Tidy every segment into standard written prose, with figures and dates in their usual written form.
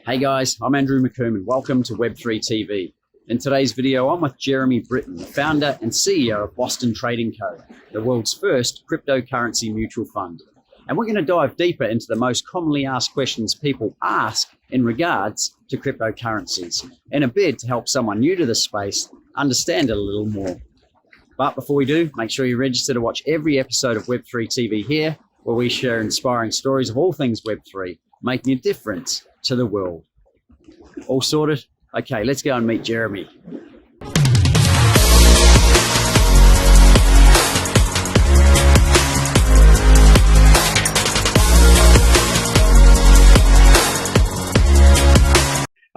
Hey guys, I'm Andrew McCorman. Welcome to Web3 TV. In today's video, I'm with Jeremy Britton, the founder and CEO of Boston Trading Co., the world's first cryptocurrency mutual fund. And we're going to dive deeper into the most commonly asked questions people ask in regards to cryptocurrencies, in a bid to help someone new to the space understand it a little more. But before we do, make sure you register to watch every episode of Web3 TV here, where we share inspiring stories of all things Web3, making a difference to the world. All sorted? Okay, let's go and meet Jeremy.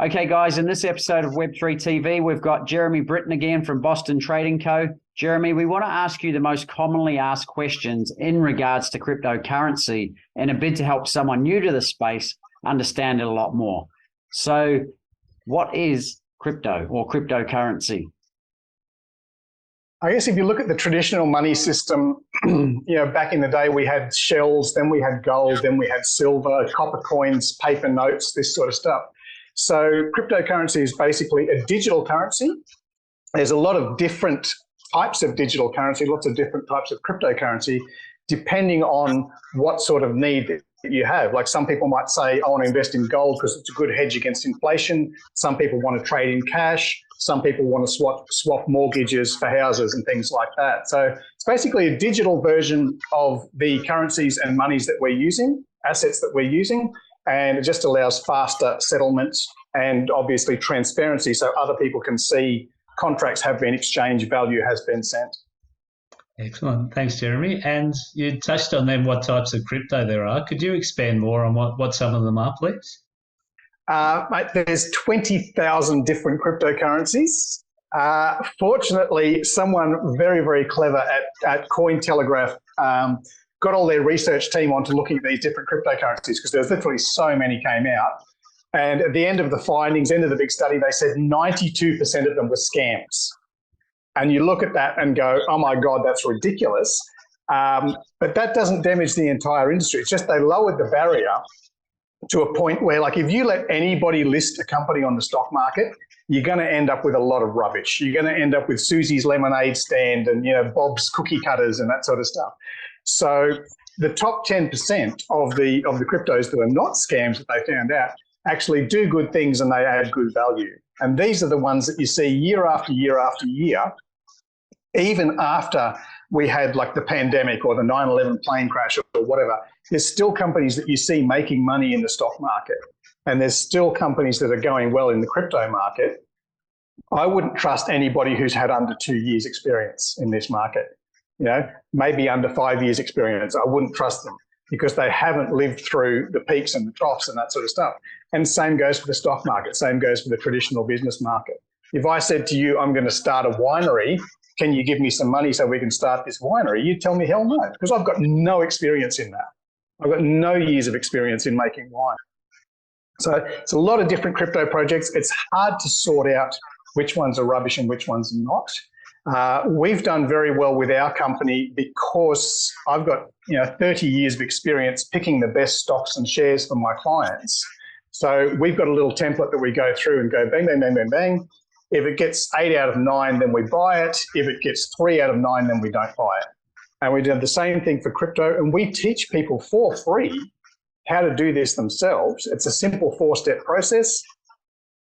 Okay guys, in this episode of Web3 TV, we've got Jeremy Britton again from Boston Trading Co. Jeremy, we want to ask you the most commonly asked questions in regards to cryptocurrency in a bid to help someone new to the space understand it a lot more. So what is crypto or cryptocurrency? I guess if you look at the traditional money system, back in the day we had shells, then we had gold, then we had silver, copper coins, paper notes, this sort of stuff. So cryptocurrency is basically a digital currency. There's a lot of different types of digital currency, lots of different types of cryptocurrency, depending on what sort of need that you have. Like some people might say, I want to invest in gold because it's a good hedge against inflation. Some people want to trade in cash. Some people want to swap mortgages for houses and things like that. So it's basically a digital version of the currencies and monies that we're using, assets that we're using, and it just allows faster settlements and obviously transparency so other people can see contracts have been exchanged, value has been sent. Excellent. Thanks, Jeremy. And you touched on then what types of crypto there are. Could you expand more on what some of them are, please? Mate, there's 20,000 different cryptocurrencies. Fortunately, someone very, very clever at Cointelegraph got all their research team onto looking at these different cryptocurrencies because there's literally so many came out. And at the end of the findings, end of the big study, they said 92% of them were scams. And you look at that and go, oh my God, that's ridiculous. But that doesn't damage the entire industry. It's just they lowered the barrier to a point where, like, if you let anybody list a company on the stock market, you're going to end up with a lot of rubbish. You're going to end up with Susie's lemonade stand and, Bob's cookie cutters and that sort of stuff. So the top 10% of the cryptos that are not scams that they found out actually do good things and they add good value. And these are the ones that you see year after year after year, even after we had like the pandemic or the 9/11 plane crash or whatever. There's still companies that you see making money in the stock market, and there's still companies that are going well in the crypto market. I wouldn't trust anybody who's had under 2 years experience in this market. Maybe under 5 years experience. I wouldn't trust them because they haven't lived through the peaks and the troughs and that sort of stuff. And same goes for the stock market, same goes for the traditional business market. If I said to you, I'm going to start a winery, can you give me some money so we can start this winery? You'd tell me, hell no, because I've got no experience in that. I've got no years of experience in making wine. So it's a lot of different crypto projects. It's hard to sort out which ones are rubbish and which ones are not. We've done very well with our company because I've got 30 years of experience picking the best stocks and shares for my clients. So we've got a little template that we go through and go bang, bang, bang, bang, bang. If it gets 8 out of 9, then we buy it. If it gets 3 out of 9, then we don't buy it. And we do the same thing for crypto. And we teach people for free how to do this themselves. It's a simple 4-step process.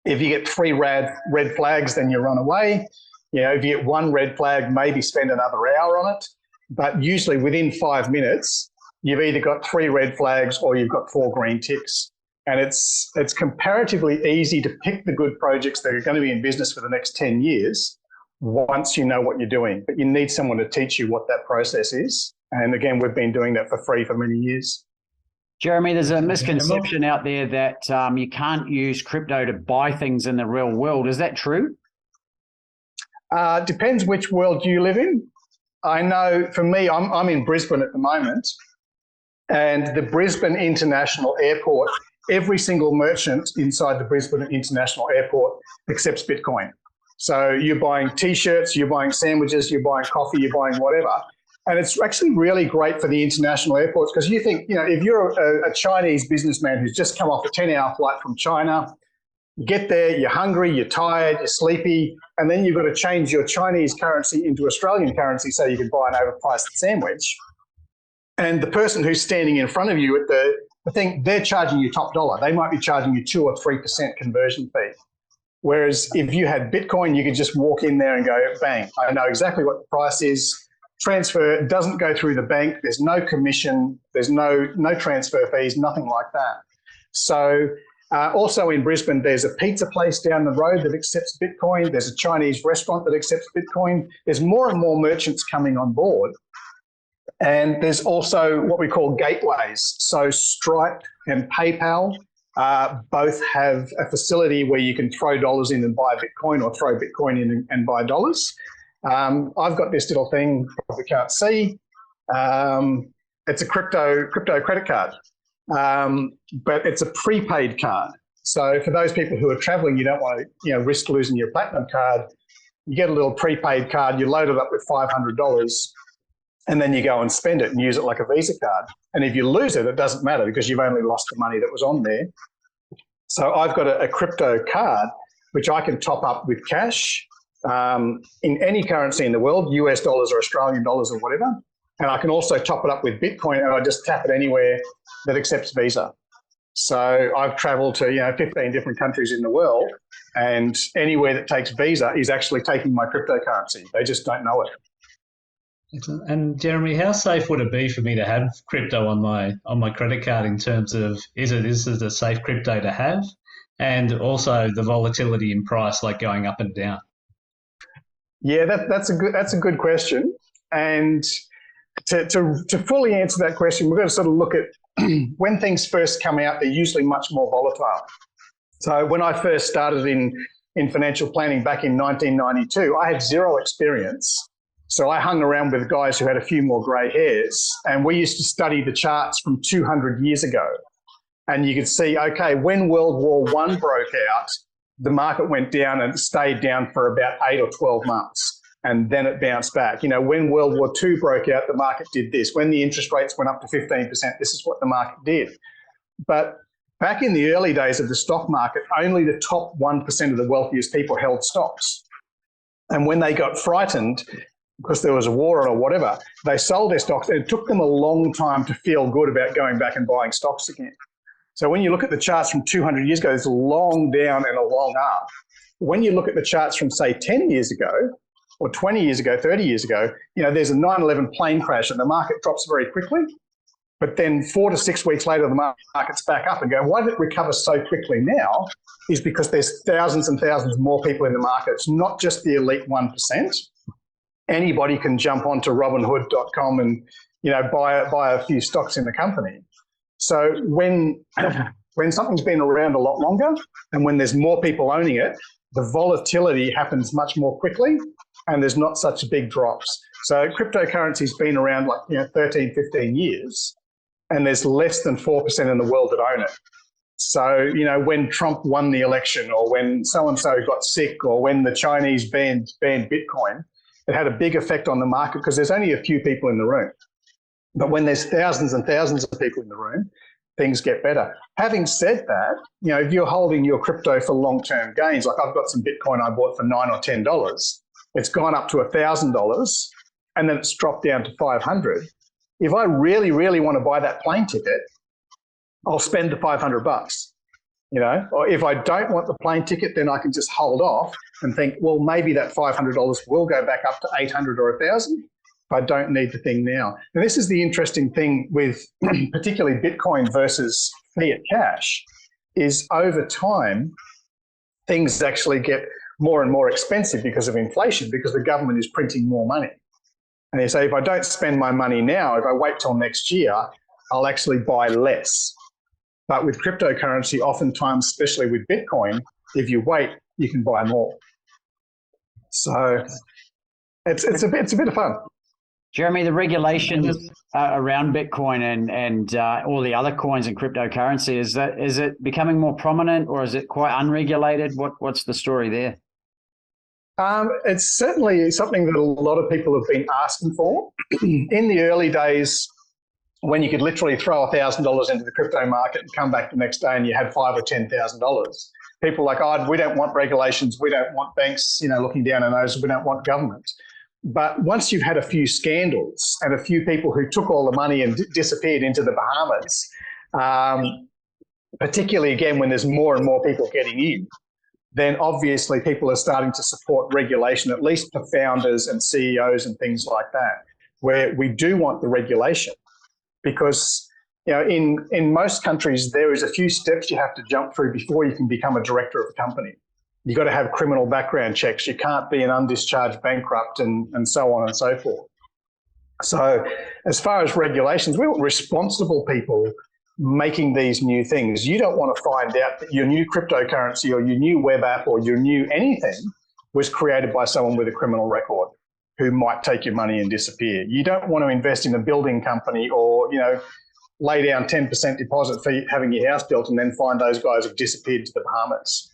If you get 3 red flags, then you run away. If you get 1 red flag, maybe spend another hour on it. But usually within 5 minutes, you've either got 3 red flags or you've got 4 green ticks. And it's comparatively easy to pick the good projects that are going to be in business for the next 10 years once you know what you're doing. But you need someone to teach you what that process is. And again, we've been doing that for free for many years. Jeremy, there's a misconception out there that you can't use crypto to buy things in the real world. Is that true? Depends which world you live in. I know for me, I'm in Brisbane at the moment, and the Brisbane International Airport, every single merchant inside the Brisbane International Airport accepts Bitcoin. So you're buying T-shirts, you're buying sandwiches, you're buying coffee, you're buying whatever. And it's actually really great for the international airports because you think, if you're a Chinese businessman who's just come off a 10-hour flight from China, you get there, you're hungry, you're tired, you're sleepy, and then you've got to change your Chinese currency into Australian currency so you can buy an overpriced sandwich. And the person who's standing in front of you at the thing, they're charging you top dollar. They might be charging you 2 or 3% conversion fee. Whereas if you had Bitcoin, you could just walk in there and go, bang, I know exactly what the price is. Transfer doesn't go through the bank. There's no commission. There's no transfer fees, nothing like that. So also in Brisbane, there's a pizza place down the road that accepts Bitcoin. There's a Chinese restaurant that accepts Bitcoin. There's more and more merchants coming on board. And there's also what we call gateways. So Stripe and PayPal both have a facility where you can throw dollars in and buy Bitcoin or throw Bitcoin in and buy dollars. I've got this little thing you probably can't see. It's a crypto credit card, but it's a prepaid card. So for those people who are traveling, you don't want to risk losing your platinum card. You get a little prepaid card, you load it up with $500, and then you go and spend it and use it like a Visa card. And if you lose it, it doesn't matter because you've only lost the money that was on there. So I've got a crypto card which I can top up with cash in any currency in the world, US dollars or Australian dollars or whatever. And I can also top it up with Bitcoin and I just tap it anywhere that accepts Visa. So I've traveled to 15 different countries in the world, and anywhere that takes Visa is actually taking my cryptocurrency. They just don't know it. Excellent. And Jeremy, how safe would it be for me to have crypto on my credit card in terms of is it a safe crypto to have, and also the volatility in price, like going up and down? Yeah, that's a good question. And to fully answer that question, we're going to sort of look at when things first come out, they're usually much more volatile. So when I first started in financial planning back in 1992, I had zero experience. So I hung around with guys who had a few more grey hairs, and we used to study the charts from 200 years ago. And you could see, okay, when World War I broke out, the market went down and stayed down for about 8 or 12 months, and then it bounced back. When World War II broke out, the market did this. When the interest rates went up to 15%, this is what the market did. But back in the early days of the stock market, only the top 1% of the wealthiest people held stocks. And when they got frightened, because there was a war or whatever, they sold their stocks, and it took them a long time to feel good about going back and buying stocks again. So when you look at the charts from 200 years ago, there's a long down and a long up. When you look at the charts from, say, 10 years ago, or 20 years ago, 30 years ago, there's a 9/11 plane crash and the market drops very quickly. But then 4 to 6 weeks later, the market's back up and go, why did it recover so quickly now? Is because there's thousands and thousands more people in the market. It's not just the elite 1%. Anybody can jump onto robinhood.com and buy a few stocks in the company. So when something's been around a lot longer and when there's more people owning it, the volatility happens much more quickly and there's not such big drops. So cryptocurrency's been around 13, 15 years, and there's less than 4% in the world that own it. So, when Trump won the election, or when so-and-so got sick, or when the Chinese banned Bitcoin, it had a big effect on the market because there's only a few people in the room. But when there's thousands and thousands of people in the room, things get better. Having said that, if you're holding your crypto for long-term gains, like I've got some Bitcoin I bought for $9 or $10, it's gone up to $1,000 and then it's dropped down to $500. If I really, really want to buy that plane ticket, I'll spend the $500. Or if I don't want the plane ticket, then I can just hold off and think, well, maybe that $500 will go back up to $800 or $1,000. I don't need the thing now. And this is the interesting thing with particularly Bitcoin versus fiat cash, is over time, things actually get more and more expensive because of inflation, because the government is printing more money. And you say, if I don't spend my money now, if I wait till next year, I'll actually buy less. But with cryptocurrency, oftentimes, especially with Bitcoin, if you wait, you can buy more. So it's a bit of fun. Jeremy, the regulations around Bitcoin and all the other coins and cryptocurrency, is it becoming more prominent, or is it quite unregulated? What's the story there? It's certainly something that a lot of people have been asking for. In the early days, when you could literally throw $1,000 into the crypto market and come back the next day and you had $5,000 or $10,000, people were like, oh, we don't want regulations, we don't want banks, looking down our nose, we don't want government. But once you've had a few scandals and a few people who took all the money and disappeared into the Bahamas, particularly again when there's more and more people getting in, then obviously people are starting to support regulation, at least for founders and CEOs and things like that, where we do want the regulation. Because in most countries, there is a few steps you have to jump through before you can become a director of a company. You've got to have criminal background checks. You can't be an undischarged bankrupt and so on and so forth. So as far as regulations, we want responsible people making these new things. You don't want to find out that your new cryptocurrency or your new web app or your new anything was created by someone with a criminal record who might take your money and disappear. You don't want to invest in a building company or, lay down 10% deposit for having your house built and then find those guys have disappeared to the Bahamas.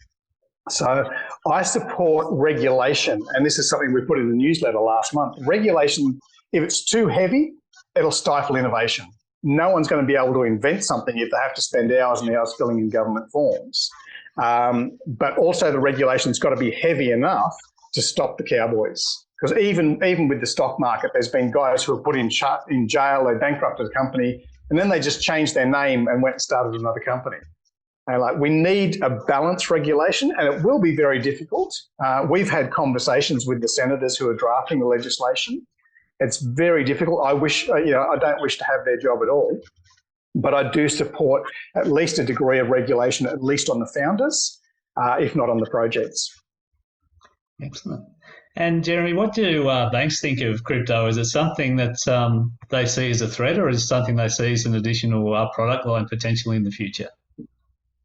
So I support regulation, and this is something we put in the newsletter last month. Regulation, if it's too heavy, it'll stifle innovation. No one's going to be able to invent something if they have to spend hours and hours filling in government forms. But also the regulation's got to be heavy enough to stop the cowboys. Because even with the stock market, there's been guys who are put in jail, they bankrupted a company, and then they just changed their name and went and started another company. And we need a balanced regulation, and it will be very difficult. We've had conversations with the senators who are drafting the legislation. It's very difficult. I don't wish to have their job at all, but I do support at least a degree of regulation, at least on the founders, if not on the projects. Excellent. And Jeremy, what do banks think of crypto? Is it something that they see as a threat, or is it something they see as an additional product line potentially in the future?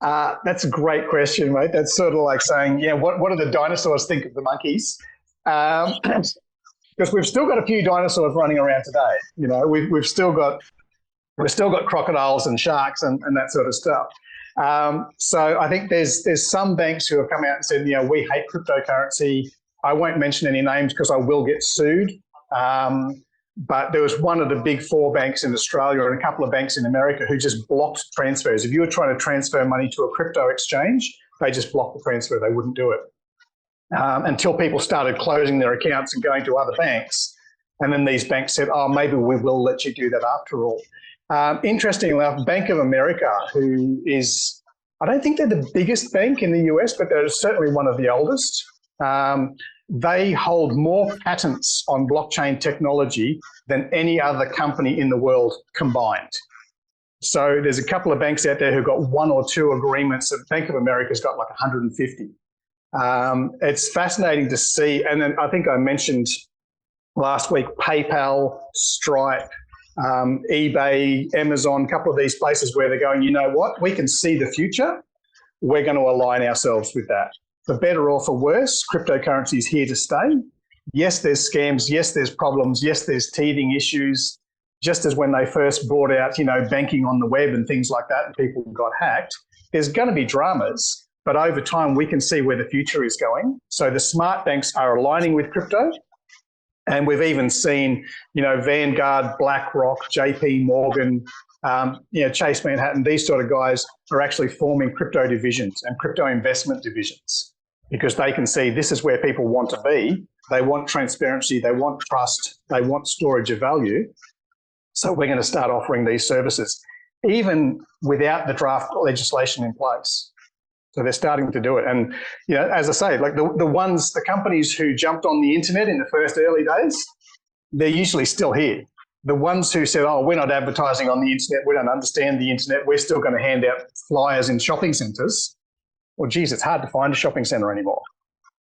That's a great question, mate. That's sort of like saying, what do the dinosaurs think of the monkeys? Because we've still got a few dinosaurs running around today. We've still got crocodiles and sharks and that sort of stuff. So I think there's some banks who have come out and said, we hate cryptocurrency. I won't mention any names because I will get sued. But there was one of the big four banks in Australia and a couple of banks in America who just blocked transfers. If you were trying to transfer money to a crypto exchange, they just blocked the transfer. They wouldn't do it until people started closing their accounts and going to other banks. And then these banks said, oh, maybe we will let you do that after all. Interestingly enough, Bank of America, who is, I don't think they're the biggest bank in the US, but they're certainly one of the oldest. They hold more patents on blockchain technology than any other company in the world combined. So there's a couple of banks out there who've got one or two agreements. Bank of America's got like 150. It's fascinating to see. And then I think I mentioned last week, PayPal, Stripe, eBay, Amazon, a couple of these places where they're going, you know what, we can see the future. We're going to align ourselves with that. For better or for worse, cryptocurrency is here to stay. Yes, there's scams. Yes, there's problems. Yes, there's teething issues. Just as when they first brought out, banking on the web and things like that, and people got hacked, there's going to be dramas. But over time, we can see where the future is going. So the smart banks are aligning with crypto. And we've even seen, Vanguard, BlackRock, JP Morgan, Chase Manhattan, these sort of guys are actually forming crypto divisions and crypto investment divisions because they can see this is where people want to be. They want transparency, they want trust, they want storage of value. So we're going to start offering these services, even without the draft legislation in place. So they're starting to do it. And, as I say, like the companies who jumped on the internet in the first early days, they're usually still here. The ones who said, oh, we're not advertising on the internet, we don't understand the internet, we're still going to hand out flyers in shopping centres. Well, geez, it's hard to find a shopping centre anymore.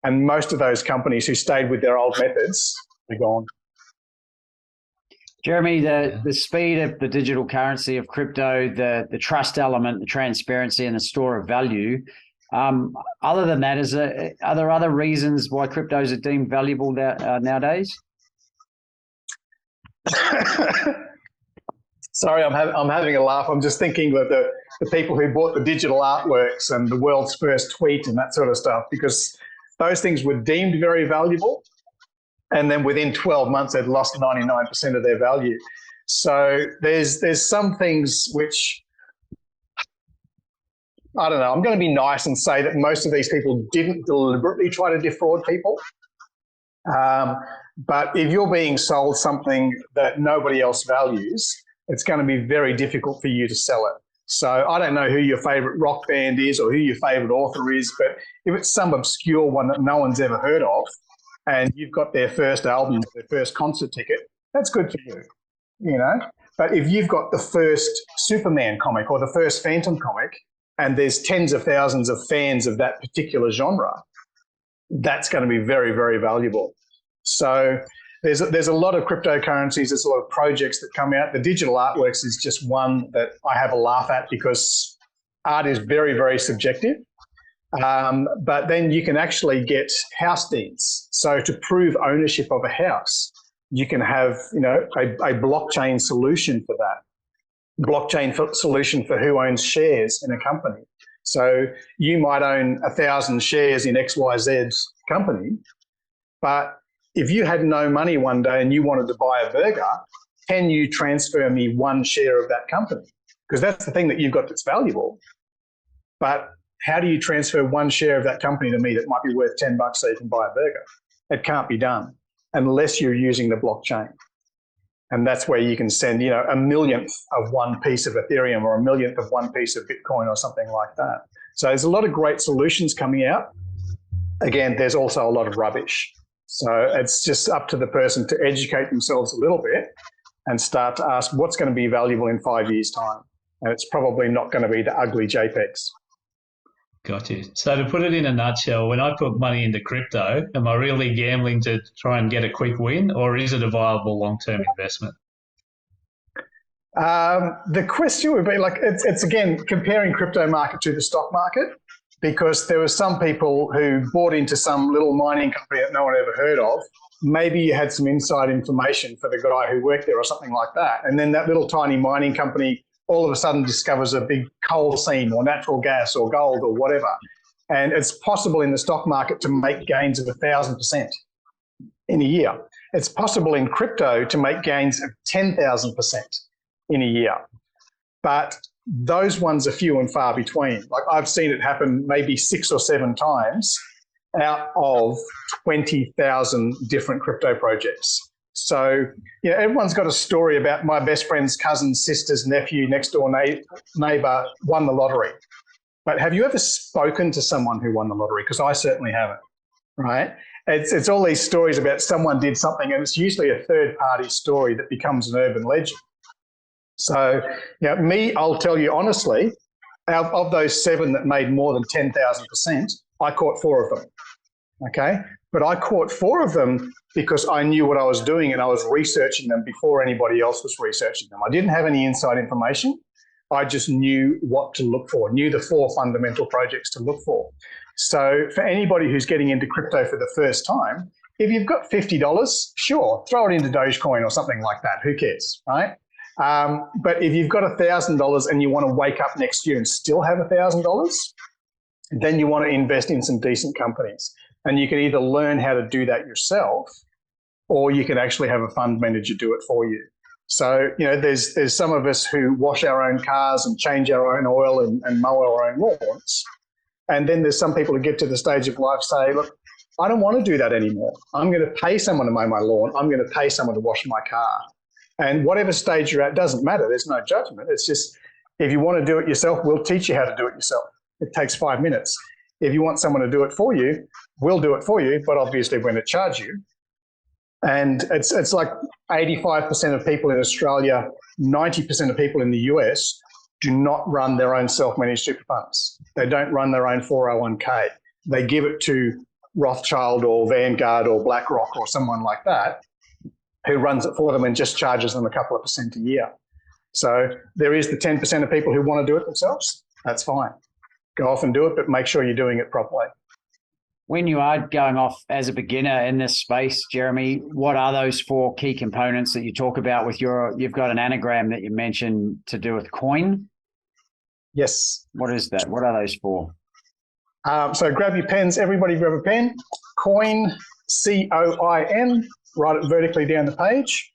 And most of those companies who stayed with their old methods are gone. Jeremy, the speed of the digital currency of crypto, the trust element, the transparency and the store of value, other than that, are there other reasons why cryptos are deemed valuable nowadays? Sorry, I'm having a laugh. I'm just thinking that the people who bought the digital artworks and the world's first tweet and that sort of stuff, because those things were deemed very valuable. And then within 12 months, they'd lost 99% of their value. So there's some things which, I don't know, I'm going to be nice and say that most of these people didn't deliberately try to defraud people. But if you're being sold something that nobody else values, it's going to be very difficult for you to sell it. So I don't know who your favorite rock band is or who your favorite author is, but if it's some obscure one that no one's ever heard of and you've got their first album, their first concert ticket, that's good for you, you know. But if you've got the first Superman comic or the first Phantom comic and there's tens of thousands of fans of that particular genre, that's going to be very, very valuable. So there's a lot of cryptocurrencies, there's a lot of projects that come out. The digital artworks is just one that I have a laugh at because art is very, very subjective. But then you can actually get house deeds. So to prove ownership of a house, you can have, you know, a blockchain solution for that. Blockchain solution for who owns shares in a company. So you might own 1,000 shares in XYZ company, but if you had no money one day and you wanted to buy a burger, can you transfer me one share of that company? Because that's the thing that you've got that's valuable. But how do you transfer one share of that company to me that might be worth $10 so you can buy a burger? It can't be done unless you're using the blockchain. And that's where you can send, you know, a millionth of one piece of Ethereum or a millionth of one piece of Bitcoin or something like that. So there's a lot of great solutions coming out. Again, there's also a lot of rubbish. So it's just up to the person to educate themselves a little bit and start to ask what's going to be valuable in 5 years' time. And it's probably not going to be the ugly JPEGs. Got you. So to put it in a nutshell, when I put money into crypto, am I really gambling to try and get a quick win, or is it a viable long-term investment? The question would be like, it's again, comparing crypto market to the stock market, because there were some people who bought into some little mining company that no one ever heard of. Maybe you had some inside information for the guy who worked there or something like that. And then that little tiny mining company all of a sudden discovers a big coal seam or natural gas or gold or whatever. And it's possible in the stock market to make gains of 1,000% in a year. It's possible in crypto to make gains of 10,000% in a year. But those ones are few and far between. Like I've seen it happen maybe 6 or 7 times out of 20,000 different crypto projects. So, you know, everyone's got a story about my best friend's cousin's sister's nephew, next door neighbor won the lottery. But have you ever spoken to someone who won the lottery? Because I certainly haven't, right? It's all these stories about someone did something, and it's usually a third-party story that becomes an urban legend. So, you know, I'll tell you honestly, of those 7 that made more than 10,000%, I caught 4 of them, okay? But I caught 4 of them because I knew what I was doing and I was researching them before anybody else was researching them. I didn't have any inside information. I just knew what to look for, knew the 4 fundamental projects to look for. So for anybody who's getting into crypto for the first time, if you've got $50, sure, throw it into Dogecoin or something like that. Who cares, right? But if you've got $1,000 and you want to wake up next year and still have $1,000, then you want to invest in some decent companies. And you can either learn how to do that yourself, or you can actually have a fund manager do it for you. So, you know, there's some of us who wash our own cars and change our own oil and mow our own lawns. And then there's some people who get to the stage of life say, look, I don't want to do that anymore. I'm going to pay someone to mow my lawn. I'm going to pay someone to wash my car. And whatever stage you're at doesn't matter. There's no judgment. It's just, if you want to do it yourself, we'll teach you how to do it yourself. It takes 5 minutes. If you want someone to do it for you, we'll do it for you, but obviously we're going to charge you. And it's like 85% of people in Australia, 90% of people in the US do not run their own self-managed super funds. They don't run their own 401k. They give it to Rothschild or Vanguard or BlackRock or someone like that who runs it for them and just charges them a couple of percent a year. So there is the 10% of people who want to do it themselves. That's fine. Go off and do it, but make sure you're doing it properly. When you are going off as a beginner in this space, Jeremy, what are those 4 key components that you talk about with you've got an anagram that you mentioned to do with coin? Yes. What is that? What are those 4? So grab your pens, everybody grab a pen. Coin, C-O-I-N, write it vertically down the page.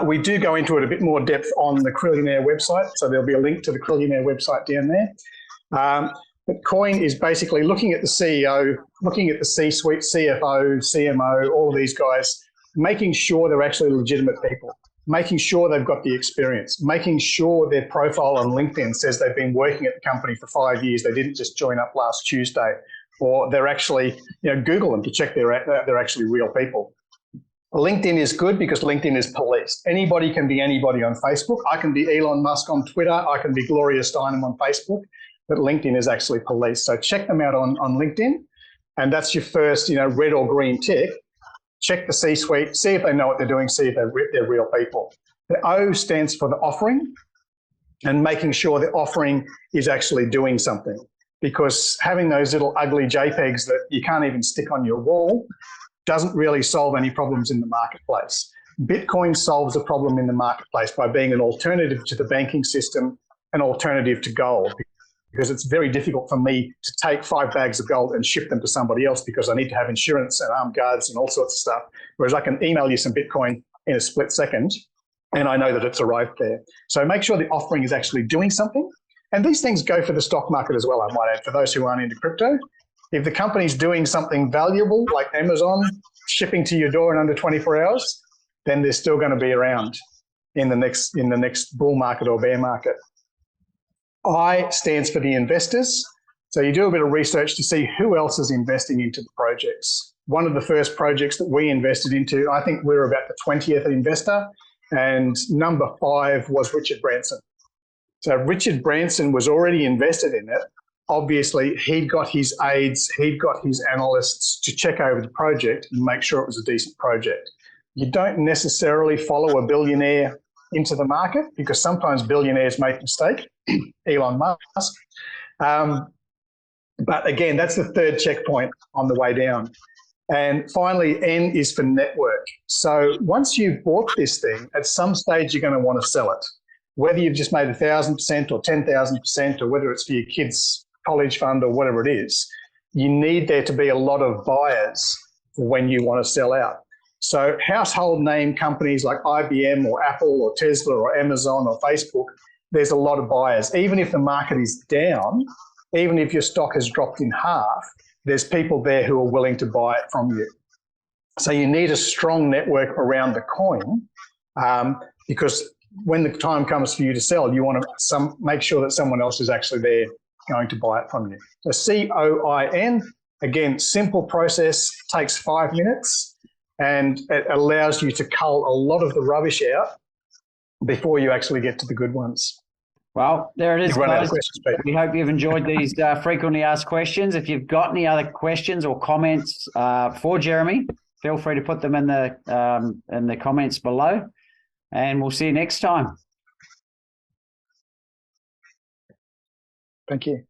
We do go into it a bit more depth on the Crillionaire website, so there'll be a link to the Crillionaire website down there. But COIN is basically looking at the CEO, looking at the C-suite, CFO, CMO, all of these guys, making sure they're actually legitimate people, making sure they've got the experience, making sure their profile on LinkedIn says they've been working at the company for 5 years, they didn't just join up last Tuesday, or they're actually, Google them to check they're actually real people. LinkedIn is good because LinkedIn is policed. Anybody can be anybody on Facebook. I can be Elon Musk on Twitter. I can be Gloria Steinem on Facebook, but LinkedIn is actually policed. So check them out on LinkedIn, and that's your first, red or green tick. Check the C-suite, see if they know what they're doing, see if they're real people. The O stands for the offering, and making sure the offering is actually doing something, because having those little ugly JPEGs that you can't even stick on your wall doesn't really solve any problems in the marketplace. Bitcoin solves a problem in the marketplace by being an alternative to the banking system, an alternative to gold, because it's very difficult for me to take 5 bags of gold and ship them to somebody else because I need to have insurance and armed guards and all sorts of stuff, whereas I can email you some Bitcoin in a split second and I know that it's arrived there. So make sure the offering is actually doing something. And these things go for the stock market as well, I might add, for those who aren't into crypto. If the company's doing something valuable, like Amazon, shipping to your door in under 24 hours, then they're still going to be around in the next bull market or bear market. I stands for the investors. So you do a bit of research to see who else is investing into the projects. One of the first projects that we invested into, I think we were about the 20th investor, and number 5 was Richard Branson. So Richard Branson was already invested in it. Obviously, he'd got his aides, he'd got his analysts to check over the project and make sure it was a decent project. You don't necessarily follow a billionaire into the market because sometimes billionaires make a mistake, Elon Musk. But again, that's the third checkpoint on the way down. And finally, N is for network. So once you've bought this thing, at some stage you're going to want to sell it. Whether you've just made 1,000% or 10,000%, or whether it's for your kids' college fund or whatever it is, you need there to be a lot of buyers for when you want to sell out. So household name companies like IBM or Apple or Tesla or Amazon or Facebook, there's a lot of buyers. Even if the market is down, even if your stock has dropped in half, there's people there who are willing to buy it from you. So you need a strong network around the coin, because when the time comes for you to sell, you want to make sure that someone else is actually there going to buy it from you. So COIN, again, simple process, takes 5 minutes, and it allows you to cull a lot of the rubbish out before you actually get to the good ones. Well, there it is, guys. We hope you've enjoyed these frequently asked questions. If you've got any other questions or comments for Jeremy, feel free to put them in the comments below, and we'll see you next time. Thank you.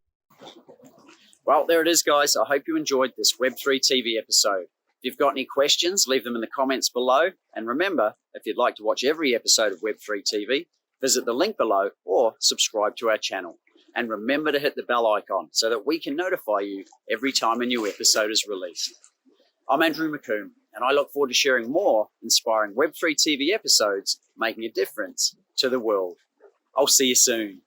Well, there it is, guys. I hope you enjoyed this Web3 TV episode. If you've got any questions, leave them in the comments below. And remember, if you'd like to watch every episode of Web3 TV, visit the link below or subscribe to our channel. And remember to hit the bell icon so that we can notify you every time a new episode is released. I'm Andrew McComb, and I look forward to sharing more inspiring Web3 TV episodes making a difference to the world. I'll see you soon.